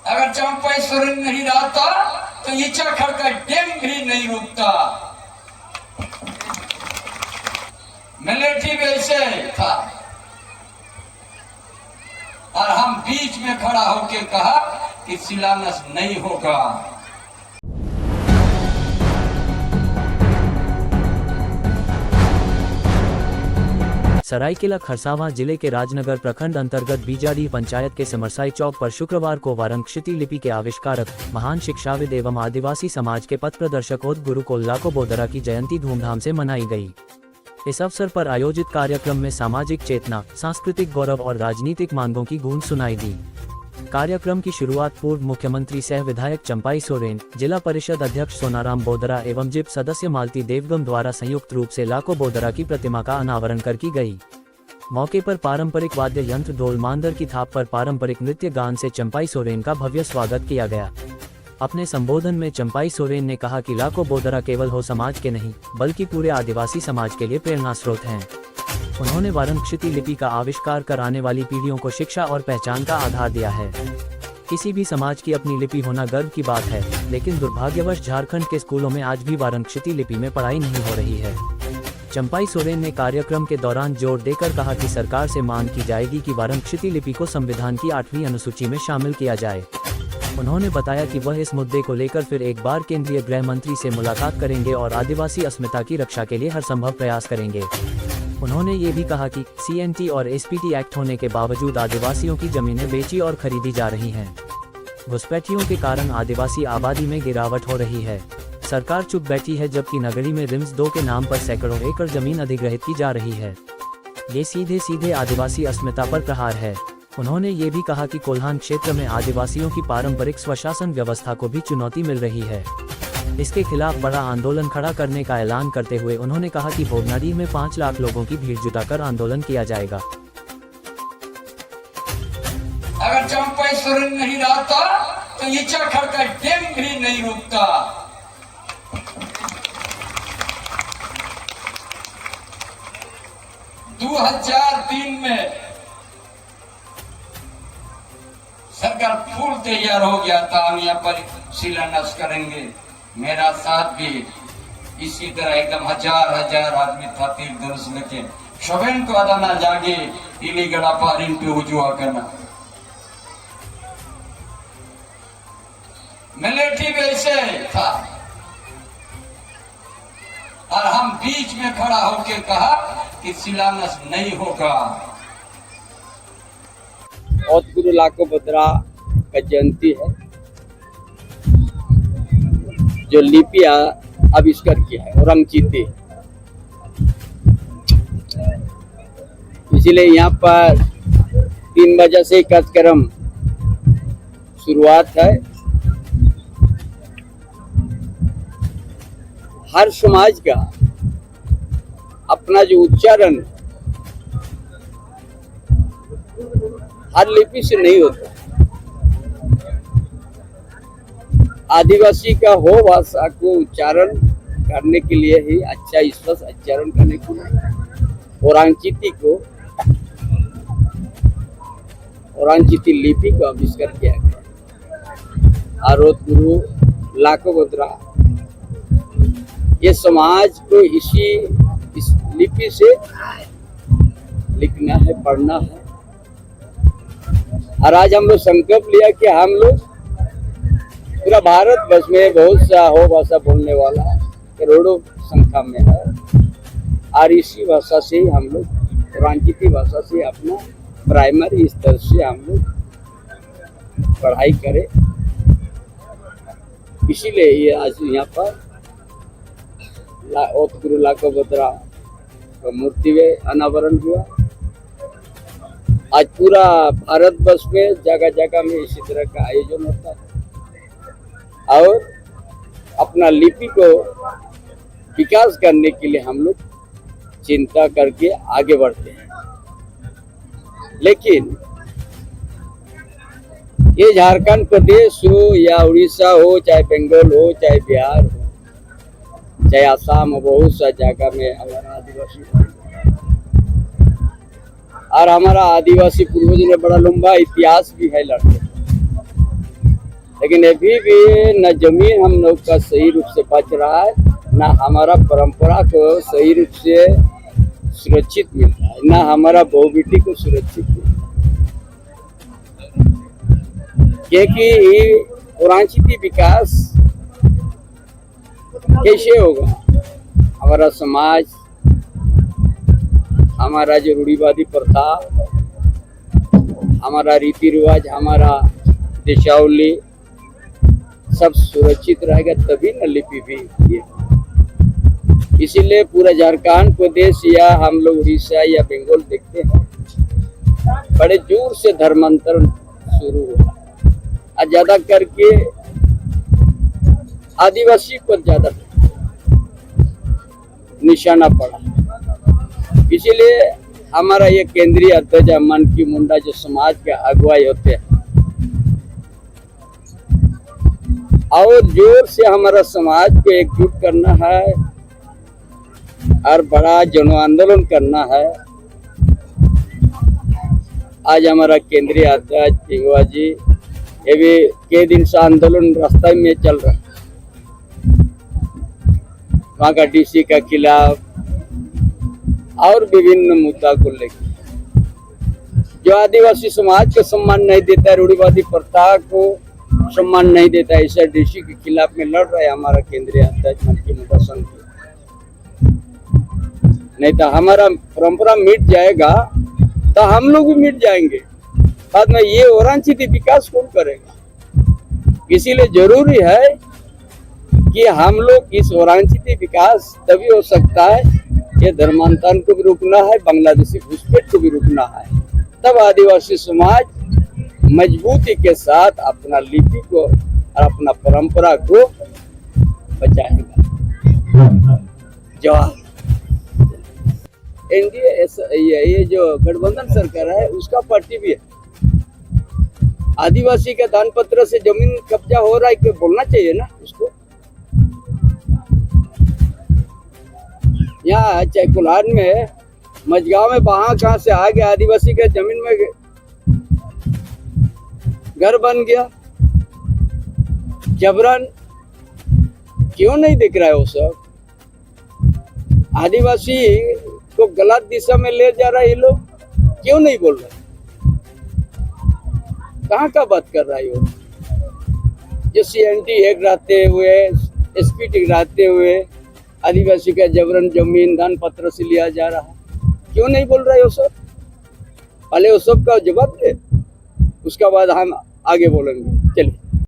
अगर चंपाई सोरेन नहीं रहता तो इचाखड़ का डैम भी नहीं रुकता। मिलिट्री वैसे था और हम बीच में खड़ा होकर कहा कि शिलान्यास नहीं होगा। सरायकेला खरसावां जिले के राजनगर प्रखंड अंतर्गत बीजाडी पंचायत के समरसाई चौक पर शुक्रवार को वारंक्षिति लिपि के आविष्कारक, महान शिक्षाविद एवं आदिवासी समाज के पथ प्रदर्शक ओत गुरु कोल्लाको बोदरा की जयंती धूमधाम से मनाई गई। इस अवसर पर आयोजित कार्यक्रम में सामाजिक चेतना, सांस्कृतिक गौरव और राजनीतिक मांगों की गूंज सुनाई दी। कार्यक्रम की शुरुआत पूर्व मुख्यमंत्री सह विधायक चंपाई सोरेन, जिला परिषद अध्यक्ष सोनाराम बोदरा एवं जिप सदस्य मालती देवगम द्वारा संयुक्त रूप से लाको बोदरा की प्रतिमा का अनावरण कर की गई। मौके पर पारंपरिक वाद्य यंत्र ढोल मांदर की थाप पर पारंपरिक नृत्य गान से चंपाई सोरेन का भव्य स्वागत किया गया। अपने संबोधन में चंपाई सोरेन ने कहा कि लाको बोदरा केवल हो समाज के नहीं बल्कि पूरे आदिवासी समाज के लिए प्रेरणा स्रोत हैं। उन्होंने वारंक्षिति लिपि का आविष्कार कर आने वाली पीढ़ियों को शिक्षा और पहचान का आधार दिया है। किसी भी समाज की अपनी लिपि होना गर्व की बात है, लेकिन दुर्भाग्यवश झारखंड के स्कूलों में आज भी वारंक्षिति लिपि में पढ़ाई नहीं हो रही है। चंपाई सोरेन ने कार्यक्रम के दौरान जोर देकर कहा कि सरकार से मांग की जाएगी कि वारंक्षिति लिपि को संविधान की 8वीं अनुसूची में शामिल किया जाए। उन्होंने बताया कि वह इस मुद्दे को लेकर फिर एक बार केंद्रीय गृह मंत्री से मुलाकात करेंगे और आदिवासी अस्मिता की रक्षा के लिए हर संभव प्रयास करेंगे। उन्होंने ये भी कहा कि CNT और SPT एक्ट होने के बावजूद आदिवासियों की जमीनें बेची और खरीदी जा रही हैं। घुसपैठियों के कारण आदिवासी आबादी में गिरावट हो रही है। सरकार चुप बैठी है, जबकि नगरी में रिम्स 2 के नाम पर सैकड़ों एकड़ जमीन अधिग्रहित की जा रही है। ये सीधे सीधे आदिवासी अस्मिता पर प्रहार है। उन्होंने ये भी कहा कि कोल्हान क्षेत्र में आदिवासियों की पारंपरिक स्वशासन व्यवस्था को भी चुनौती मिल रही है। इसके खिलाफ बड़ा आंदोलन खड़ा करने का ऐलान करते हुए उन्होंने कहा कि भोगनाडीह में 5 लाख लोगों की भीड़ जुटाकर आंदोलन किया जाएगा। अगर चंपाई सोरेन नहीं रहता तो इचाखड़ का डैम भी नहीं रुकता। 2003 में सरकार फूल तैयार हो गया था, हम यहाँ पर शिलान्यास करेंगे। मेरा साथ भी इसी तरह एकदम हजार आदमी था तीर धनुष लेके। शोभन को अदाना जागे इली गड़ा पारिन पे हुजुआ करना। मिलिट्री वैसे था और हम बीच में खड़ा होकर कहा कि शिलान्यास नहीं होगा। ओत गुरु लाको बोदरा का जयंती है, जो लिपि आविष्कार किया है वारंक्षिति। इसलिए यहाँ पर 3 बजे से कार्यक्रम शुरुआत है। हर समाज का अपना जो उच्चारण हर लिपि से नहीं होता। आदिवासी का हो भाषा को उच्चारण करने के लिए ही अच्छा स्पष्ट उच्चारण करने के लिए वारंक्षिति लिपि को आविष्कार किया गया। और गुरु लाको बोदरा ये समाज को इस लिपि से लिखना है, पढ़ना है। और आज हम लोग संकल्प लिया कि हम लोग पूरा भारत वर्ष में बहुत सा हो भाषा बोलने वाला करोड़ों संख्या में है, और इसी भाषा से ही हम लोग वारंक्षिति भाषा से अपना प्राइमरी स्तर से हम लोग पढ़ाई करें। इसीलिए ये आज यहाँ पर ओत गुरु लाको बोदरा का मूर्ति में अनावरण हुआ। आज पूरा भारत वर्ष में जगह जगह में इसी तरह का आयोजन होता है और अपना लिपि को विकास करने के लिए हम लोग चिंता करके आगे बढ़ते हैं। लेकिन ये झारखंड प्रदेश हो या उड़ीसा हो, चाहे बंगाल हो, चाहे बिहार हो, चाहे आसाम हो, बहुत सा जगह में हमारा आदिवासी और हमारा आदिवासी पूर्वजों ने बड़ा लंबा इतिहास भी है लड़ने। लेकिन अभी भी न जमीन हम लोग का सही रूप से बच रहा है, न हमारा परंपरा को सही रूप से सुरक्षित मिल रहा है, न हमारा बहुबेटी को सुरक्षित मिल रहा है। क्योंकि पुरांचीती विकास कैसे होगा? हमारा समाज, हमारा जो रूढ़िवादी प्रथा, हमारा रीति रिवाज, हमारा देशावली सब सुरक्षित रहेगा तभी न लिपि भी ये। इसीलिए पूरा झारखंड प्रदेश या हम लोग उड़ीसा या बंगाल देखते हैं बड़े जोर से धर्मांतरण शुरू हुआ और ज्यादा करके आदिवासी पर ज्यादा निशाना पड़ा। इसीलिए हमारा ये केंद्रीय अध्यक्ष मन की मुंडा जो समाज के अगुवाई होते हैं और जोर से हमारा समाज को एकजुट करना है और बड़ा जन आंदोलन करना है। आज हमारा केंद्रीय अध्यक्ष टिंगवा जी ये भी कई दिन से आंदोलन रास्ते में चल रहा है, वहाँ का डीसी का खिलाफ और विभिन्न मुद्दा को लेकर जो आदिवासी समाज को सम्मान नहीं देता है, रूढ़िवादी प्रथा को सम्मान नहीं देता है, ऐसा डीसी के खिलाफ में लड़ रहा है हमारा केंद्रीय अध्यक्ष मन की मुंडा संघ। नहीं तो हमारा परंपरा मिट जाएगा तो हम लोग भी मिट जाएंगे। बाद में ये औरांचीती विकास कौन करेगा? इसीलिए जरूरी है कि हम लोग इस औरांचीती विकास तभी हो सकता है, ये धर्मांतरण को भी रोकना है, बांग्लादेशी घुसपैठ को भी रोकना है, तब आदिवासी समाज मजबूती के साथ अपना लिपि को और अपना परंपरा को बचाएगा। जवाब एनडीए ये जो गठबंधन सरकार है उसका पार्टी भी है। आदिवासी का दान पत्र से जमीन कब्जा हो रहा है कि बोलना चाहिए ना उसको। यहाँ चैकुलान में मजगांव में वहां कहां से आ गया, आदिवासी का जमीन में घर बन गया, जबरन क्यों नहीं दिख रहा है वो सब? आदिवासी को गलत दिशा में ले जा रहा है ये लोग, क्यों नहीं बोल रहे? कहाँ का बात कर रहा है वो? जो सीएनटी एक रहते हुए, एसपीटी रहते हुए आदिवासी का जबरन जमीन दान पत्र से लिया जा रहा है, क्यों नहीं बोल रहा है वो सब? पहले वो सब का जवाब दे, उसका बाद हम आगे बोलेंगे। चलिए।